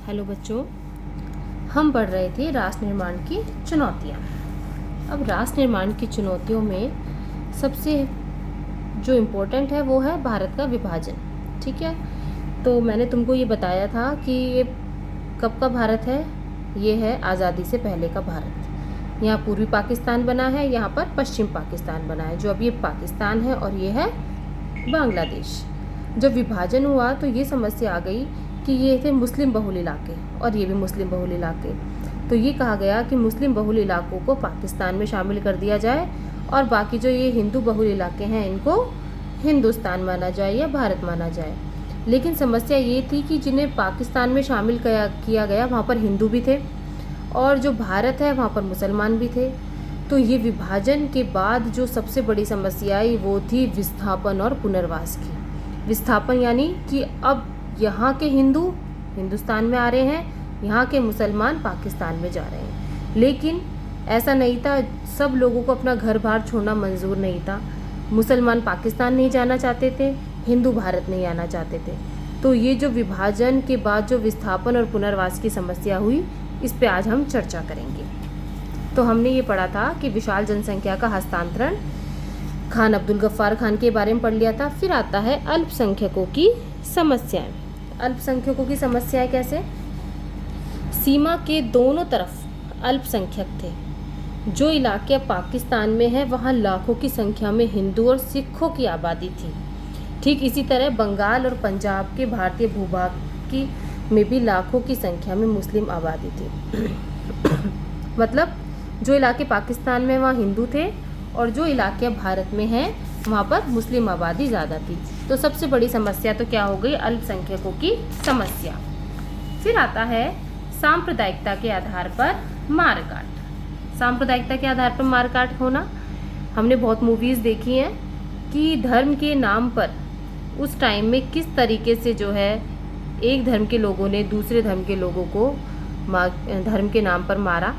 Hello बच्चों, हम पढ़ रहे थे राष्ट्र निर्माण की चुनौतियाँ। अब राष्ट्र निर्माण की चुनौतियों में सबसे जो इम्पोर्टेंट है वो है भारत का विभाजन। ठीक है, तो मैंने तुमको ये बताया था कि ये कब का भारत है। ये है आज़ादी से पहले का भारत। यहाँ पूर्वी पाकिस्तान बना है, यहाँ पर पश्चिम पाकिस्तान बना है, जो अब ये पाकिस्तान है, और ये है बांग्लादेश। जब विभाजन हुआ तो ये समस्या आ गई कि ये थे मुस्लिम बहुल इलाके और ये भी मुस्लिम बहुल इलाके। तो ये कहा गया कि मुस्लिम बहुल इलाकों को पाकिस्तान में शामिल कर दिया जाए और बाकी जो ये हिंदू बहुल इलाके हैं इनको हिंदुस्तान माना जाए या भारत माना जाए। लेकिन समस्या ये थी कि जिन्हें पाकिस्तान में शामिल किया गया वहाँ पर हिंदू भी थे और जो भारत है वहाँ पर मुसलमान भी थे। तो ये विभाजन के बाद जो सबसे बड़ी समस्या आई वो थी विस्थापन और पुनर्वास की। विस्थापन यानी कि अब यहाँ के हिंदू हिंदुस्तान में आ रहे हैं, यहाँ के मुसलमान पाकिस्तान में जा रहे हैं। लेकिन ऐसा नहीं था, सब लोगों को अपना घर बार छोड़ना मंजूर नहीं था। मुसलमान पाकिस्तान नहीं जाना चाहते थे, हिंदू भारत नहीं आना चाहते थे। तो ये जो विभाजन के बाद जो विस्थापन और पुनर्वास की समस्या हुई, इस पे आज हम चर्चा करेंगे। तो हमने ये पढ़ा था कि विशाल जनसंख्या का हस्तांतरण, खान अब्दुल गफ्फार खान के बारे में पढ़ लिया था। फिर आता है अल्पसंख्यकों की समस्याएं। अल्पसंख्यकों की समस्याएं कैसे? सीमा के दोनों तरफ अल्पसंख्यक थे। जो इलाके पाकिस्तान में है वहाँ लाखों की संख्या में हिंदू और सिखों की आबादी थी। ठीक इसी तरह बंगाल और पंजाब के भारतीय भूभाग की में भी लाखों की संख्या में मुस्लिम आबादी थी। मतलब जो इलाके पाकिस्तान में वहाँ हिंदू थे और जो इलाके भारत में हैं वहाँ पर मुस्लिम आबादी ज़्यादा थी। तो सबसे बड़ी समस्या तो क्या हो गई? अल्पसंख्यकों की समस्या। फिर आता है सांप्रदायिकता के आधार पर मारकाट। सांप्रदायिकता के आधार पर मारकाट होना, हमने बहुत मूवीज़ देखी हैं कि धर्म के नाम पर उस टाइम में किस तरीके से जो है एक धर्म के लोगों ने दूसरे धर्म के लोगों को धर्म के नाम पर मारा।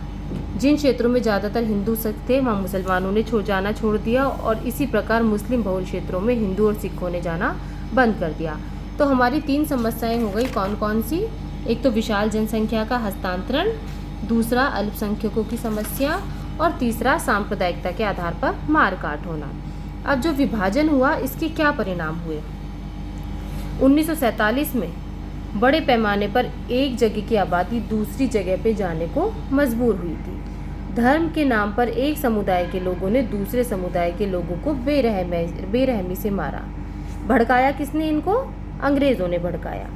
जिन क्षेत्रों में ज़्यादातर हिंदू सिख थे वहाँ मुसलमानों ने जाना छोड़ दिया और इसी प्रकार मुस्लिम बहुल क्षेत्रों में हिंदू और सिखों ने जाना बंद कर दिया। तो हमारी 3 समस्याएं हो गई। कौन कौन सी? एक तो विशाल जनसंख्या का हस्तांतरण, दूसरा अल्पसंख्यकों की समस्या और तीसरा सांप्रदायिकता के आधार पर मारकाट होना। अब जो विभाजन हुआ इसके क्या परिणाम हुए? 1947 में बड़े पैमाने पर एक जगह की आबादी दूसरी जगह पे जाने को मजबूर हुई थी। धर्म के नाम पर एक समुदाय के लोगों ने दूसरे समुदाय के लोगों को बेरहमी से मारा। भड़काया किसने इनको? अंग्रेज़ों ने भड़काया।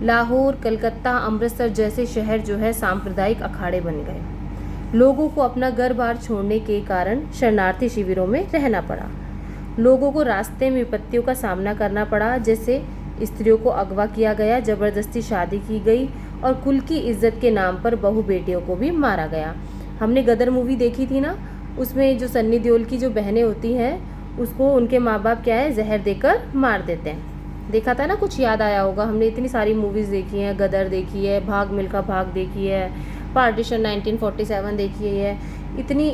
लाहौर, कलकत्ता, अमृतसर जैसे शहर जो है सांप्रदायिक अखाड़े बन गए। लोगों को अपना घर बार छोड़ने के कारण शरणार्थी शिविरों में रहना पड़ा। लोगों को रास्ते में विपत्तियों का सामना करना पड़ा, जैसे स्त्रियों को अगवा किया गया, ज़बरदस्ती शादी की गई और कुल की इज्जत के नाम पर बहू बेटियों को भी मारा गया। हमने गदर मूवी देखी थी ना, उसमें जो सन्नी देओल की जो बहनें होती हैं उसको उनके माँ बाप क्या है जहर देकर मार देते हैं। देखा था ना, कुछ याद आया होगा। हमने इतनी सारी मूवीज़ देखी हैं, गदर देखी है, भाग मिल्खा भाग देखी है, पार्टीशन 1947 देखी है। इतनी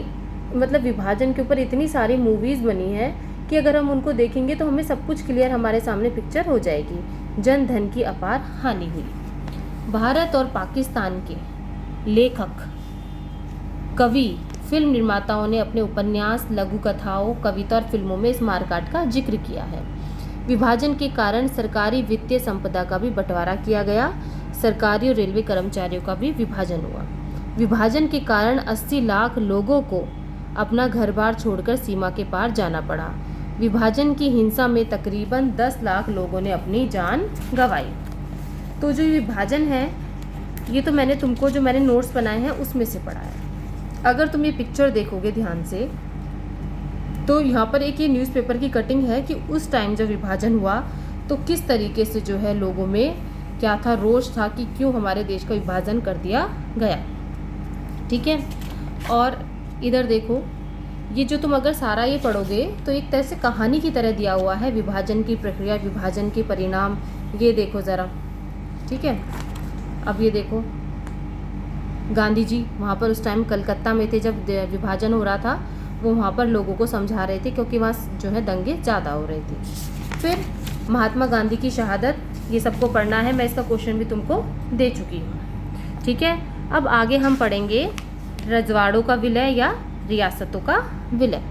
मतलब विभाजन के ऊपर इतनी सारी मूवीज़ बनी है कि अगर हम उनको देखेंगे तो हमें सब कुछ क्लियर हमारे सामने पिक्चर हो जाएगी। जन धन की अपार हानि हुई। भारत और पाकिस्तान के लेखक, कवि, फिल्म निर्माताओं ने अपने उपन्यास, लघु कथाओं, कविता और फिल्मों में इस मारकाट का जिक्र किया है। विभाजन के कारण सरकारी वित्तीय संपदा का भी बंटवारा किया गया। सरकारी और रेलवे कर्मचारियों का भी विभाजन हुआ। विभाजन के कारण 80 लाख लोगों को अपना घर बार छोड़कर सीमा के पार जाना पड़ा। विभाजन की हिंसा में तकरीबन 10 लाख लोगों ने अपनी जान गंवाई। तो जो विभाजन है ये तो मैंने तुमको जो मैंने नोट्स बनाए हैं उसमें से पढ़ा है। अगर तुम ये पिक्चर देखोगे ध्यान से तो यहाँ पर एक ये न्यूज़पेपर की कटिंग है कि उस टाइम जब विभाजन हुआ तो किस तरीके से जो है लोगों में क्या था, रोष था कि क्यों हमारे देश का विभाजन कर दिया गया। ठीक है, और इधर देखो, ये जो तुम अगर सारा ये पढ़ोगे तो एक तरह से कहानी की तरह दिया हुआ है, विभाजन की प्रक्रिया, विभाजन के परिणाम। ये देखो ज़रा, ठीक है। अब ये देखो, गांधी जी वहाँ पर उस टाइम कलकत्ता में थे जब विभाजन हो रहा था, वो वहाँ पर लोगों को समझा रहे थे क्योंकि वहाँ जो है दंगे ज़्यादा हो रहे थे। फिर महात्मा गांधी की शहादत, ये सबको पढ़ना है, मैं इसका क्वेश्चन भी तुमको दे चुकी हूँ। ठीक है। अब आगे हम पढ़ेंगे रजवाड़ों का विलय या रियासतों का विलय।